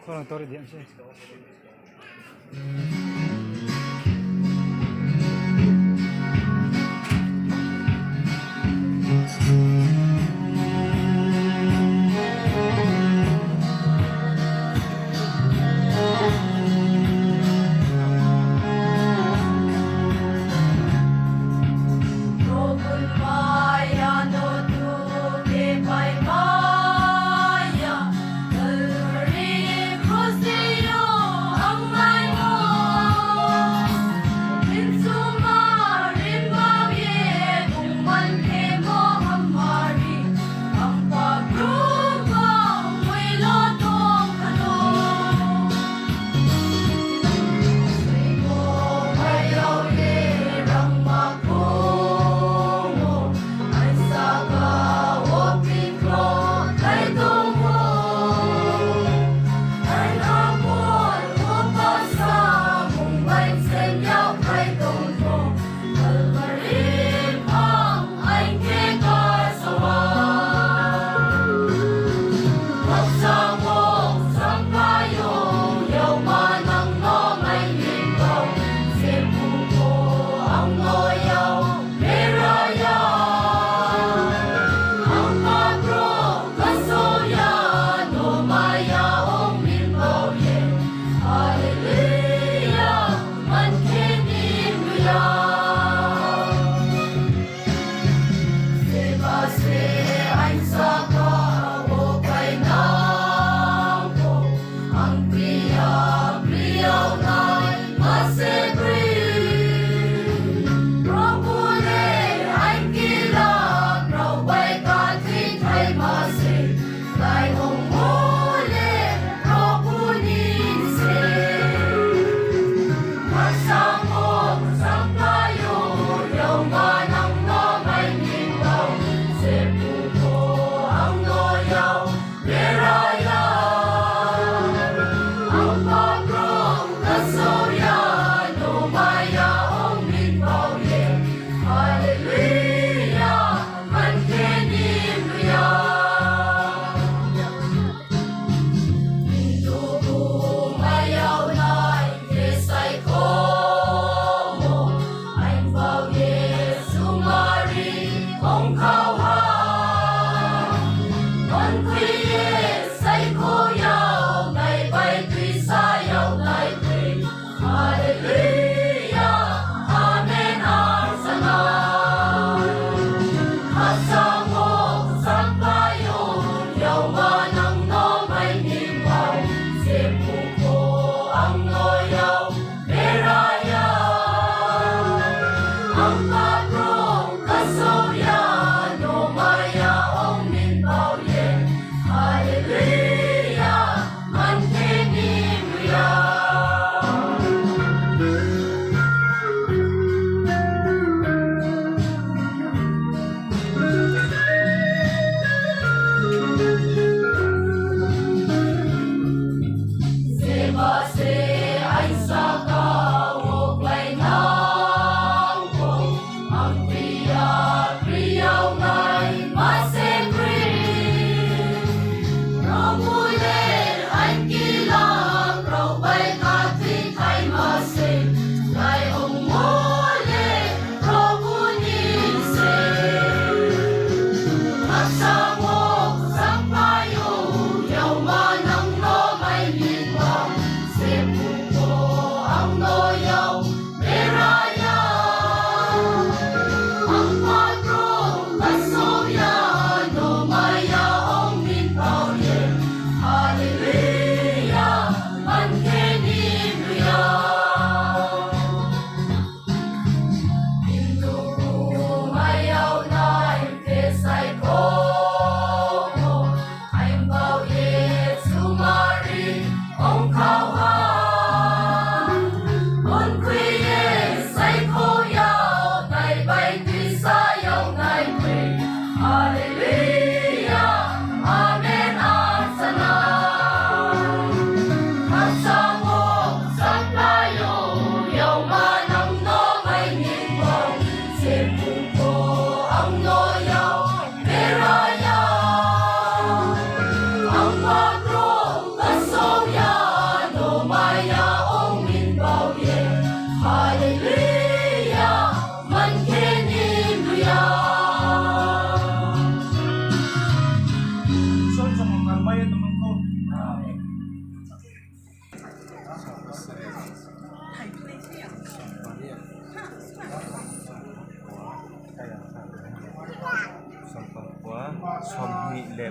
Kurang tahu dia sih.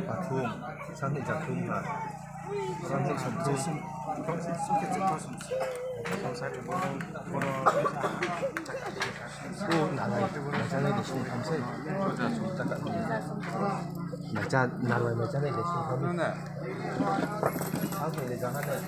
아툼, 산이 자툼하, 산이 전투, Macam ni sini kamu saya cakap ni. Macam nama macam ni sini kamu. Apa ni jangan ni.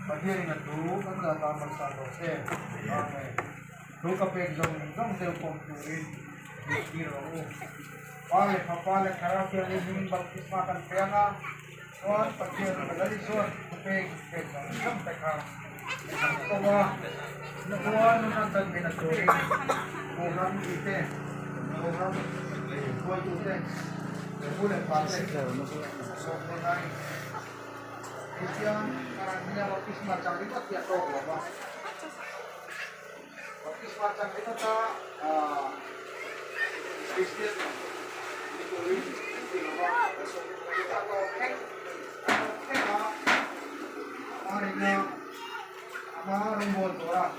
Paghiring at doon, ang natamang sa lose. Okay. Doon ka pegzong telpon turin. Bikiro. Pale, papale, karapya, limin, bagkis makan pena. Suan, paghiring, magalisyon. Pegzong teka. Nakuha. Nakuha nung nandang binaturin. Program ite. Program buhay ite. Nakuha, pale. So, kunay. Yang karena lapis macam itu dia tahu apa. Lapis macam itu tak bisnis itu kita tahu harinya amarin bol tora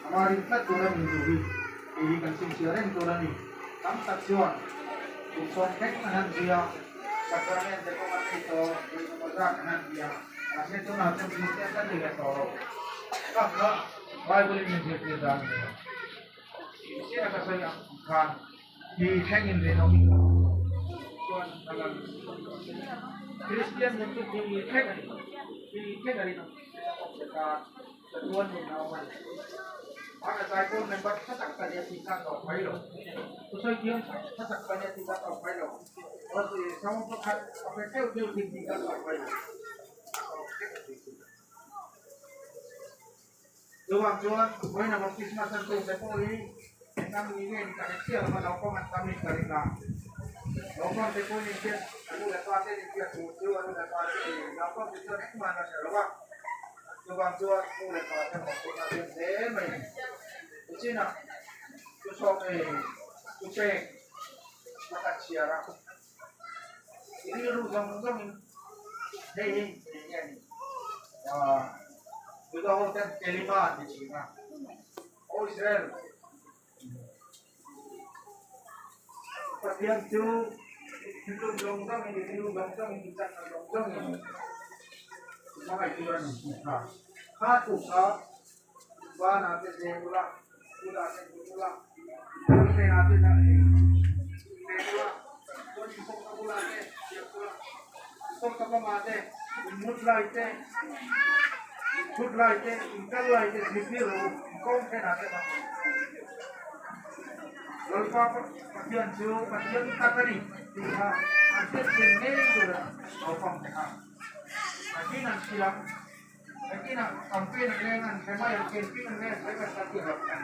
amarin kat tora minggu ini kan siaran tora ni kam taksiwan uson kek kanan dia sekarang jeko mati itu masa kanan dia masih itu nanti bisnisnya kan juga toro kakak baik boleh menjadi dan ini akan saya kan dihengin renomi tuan dalam Kristen untuk diheng dari sekat tuan yang nawan Maka saya pun membuat sasak dia tidak tahu bailo. Usai dia sasak dia tidak tahu bailo. Kalau sama pekat apa dia tidak tahu bailo. Tuan, boleh nama kisah tentu sepoi. Kami ini kita kecil melakukan kami dari kami. Lakukan sepoi ini aku lepas ini dia tujuh, aku lepas ini. Lakukan itu ni mana saya Tuan, aku lepas ini aku nak dia Cina, tusok kucing makan siara. Ini ruzang ini, ini. Juga hotel kelima di Cina. Oh Israel. Pasian tu, itu ruzang ini kita ruzang ini. Mana itu orang kita? Hatu sah, bana te segula. Pula segula, pulse nanti nanti, segula, tuan isok kabula te, isok kabama te, mutla ite, ingkalla ite, sipiro, kongke nanti bang. Lalu apa? Pasian takari, tiga, asyik jeneng sudah, opam teka. Lagi nanti silang, lagi nak campaign dengan tema yang campaign dengan mereka satu harapkan.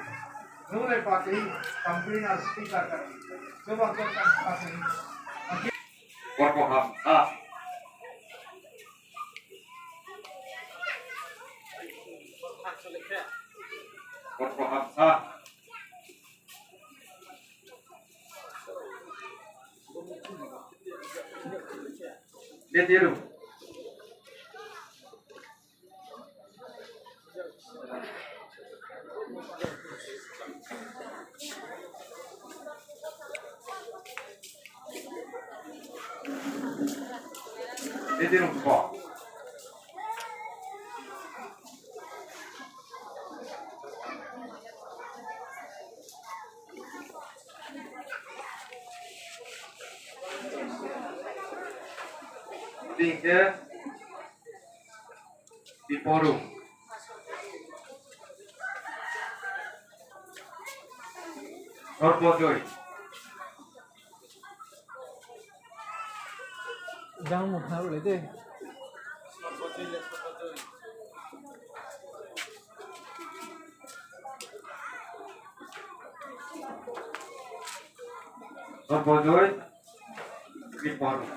Mulai pati campaign as speaker kan. Coba kita pati. Warpoham A. Warpoham A. Dia tiru. Dia tiru kok. Tiga di forum. Norbodoy. Jangan mau tahu itu. Norbodoy di forum.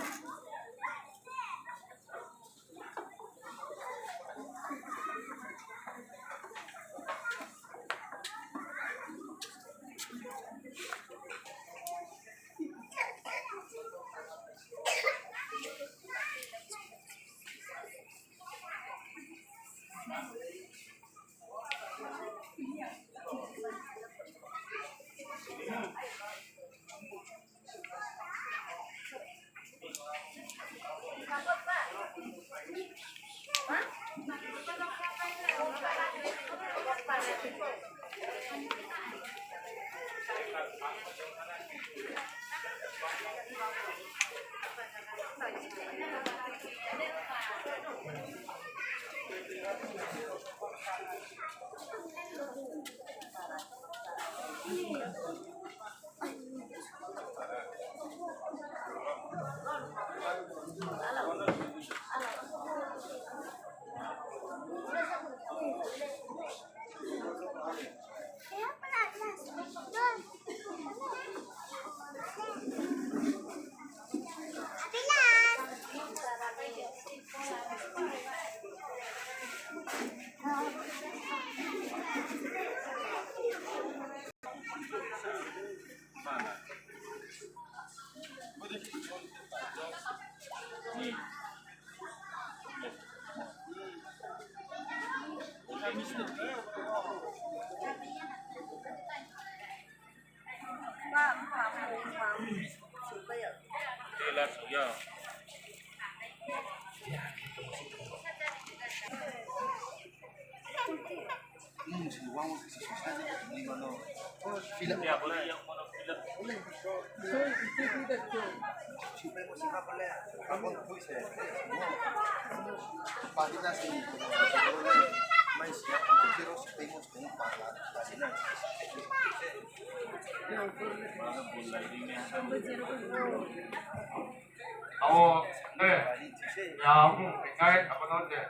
Ako, yang ngay apa namanya,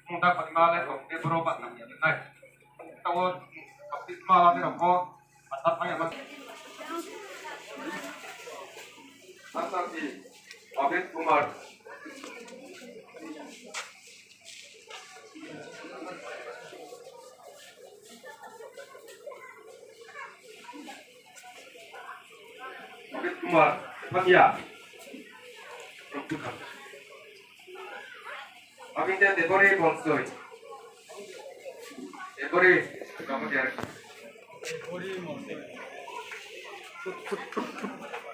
mungkin pentingnya untuk berobat nanti. Tahu baptisma lagi aku, mantap aja mas. Mantap sih, Abid Kumar. Abid Kumar, Makia. Abinda Debori Bolsoy. Debori, kamu cari.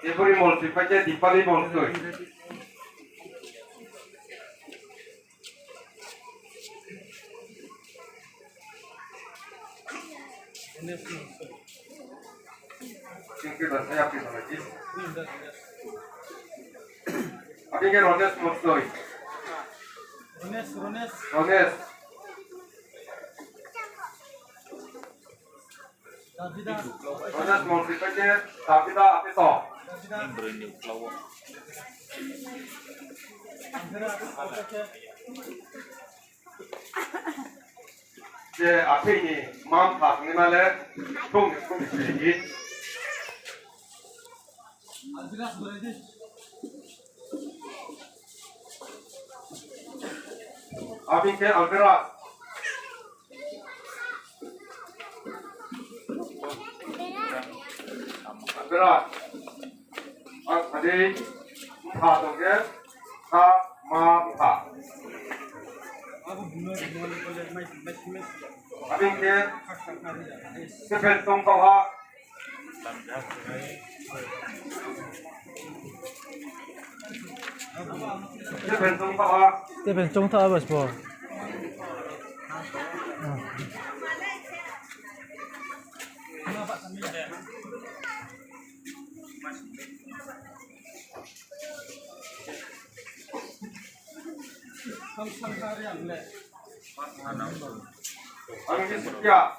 Debori Bolsoy, pakai Dipali Bolsoy. Mungkin saya akan lagi. Abinda Rones Bolsoy. Rones. Rones Bolsoy pakai Davida Apiso. 제 앞에 있는 마음 가슴이 말에 총 있으니 아빈케 알베라 알베라 아디 파동게 사마파 아빈케 스펠 동가화 스펠 동가화 Dia bencong tak apa sebab. 아빈케 숙야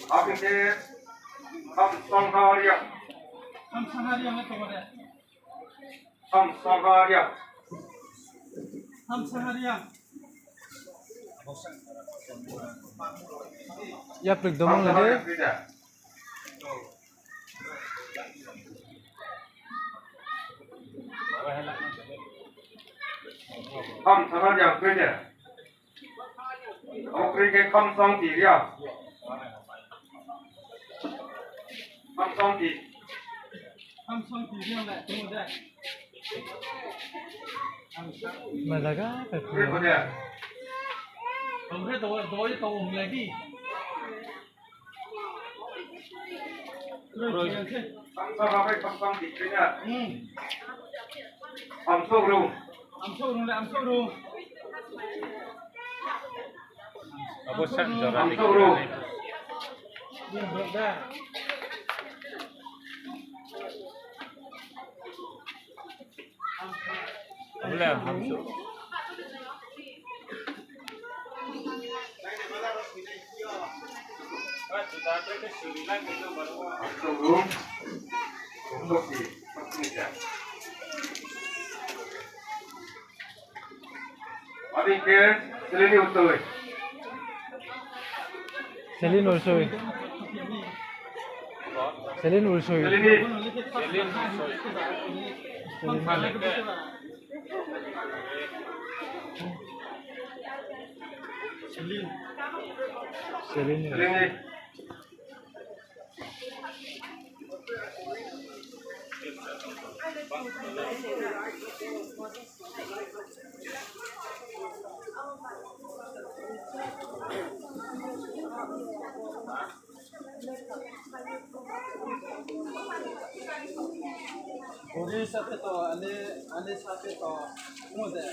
아빈케 삼성하리야 삼성하리야 Ya pergi domong lagi. 삼성하리야 그래 그렇게 삼성디야 삼성디 Malaga apa? 그래 그래 हमरे दो lagi. 삼성하고 삼성디 그냥 삼성으로 삼성으로 Boleh, hamsuk. Tunggu. Untuk di meja. Mari ke selini utuh. Selin Ulsoy. Selin Ulsoy. Selini. Selin. Selini. Ori sape to ale sape to mode.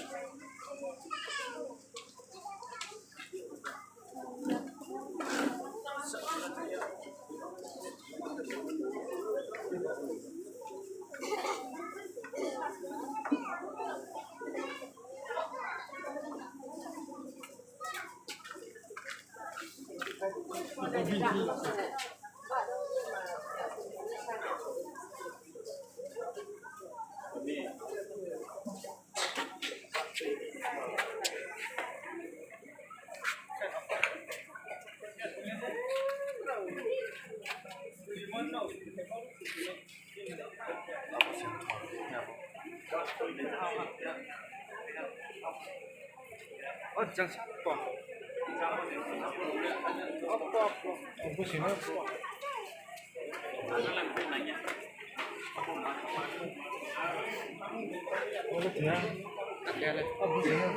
Oh, jangan apa? Apa sih nak? Oh, dia. Apa sih nak?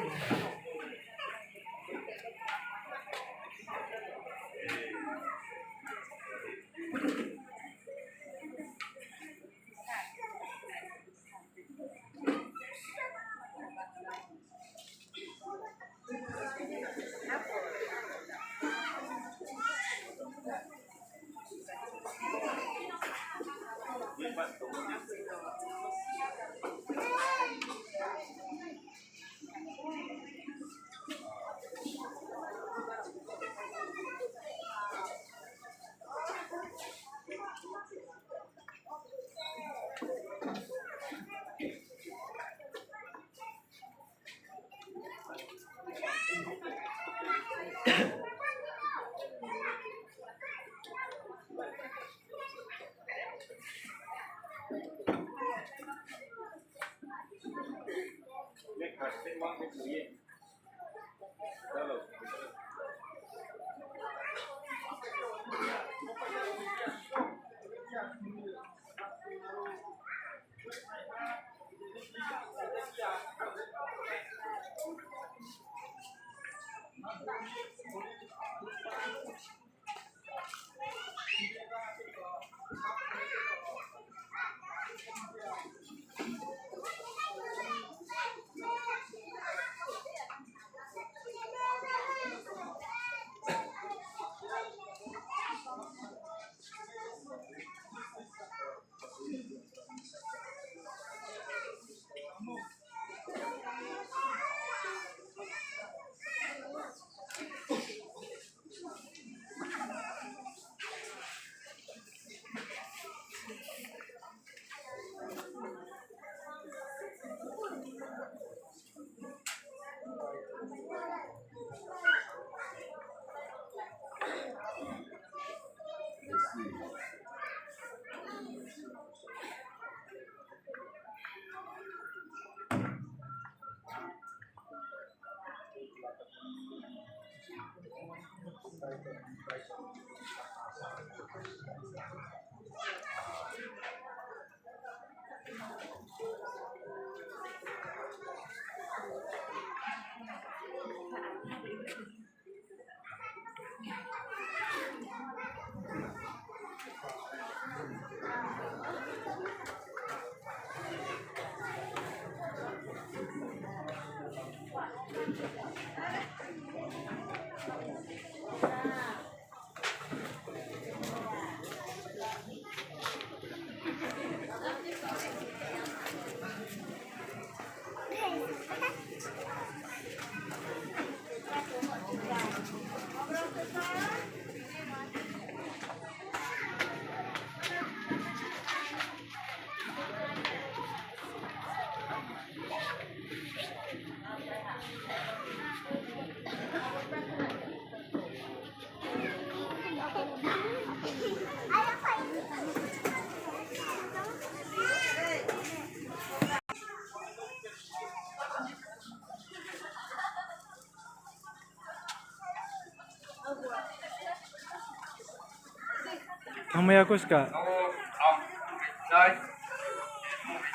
Mamaya ko ska. Ako, ang Inday,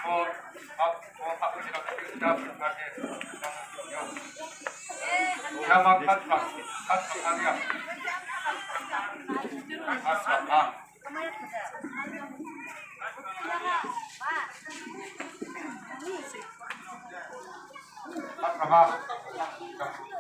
mo, at mga ako sila kapitap, kasi Yamang kanta, kanta kanya. Asa, At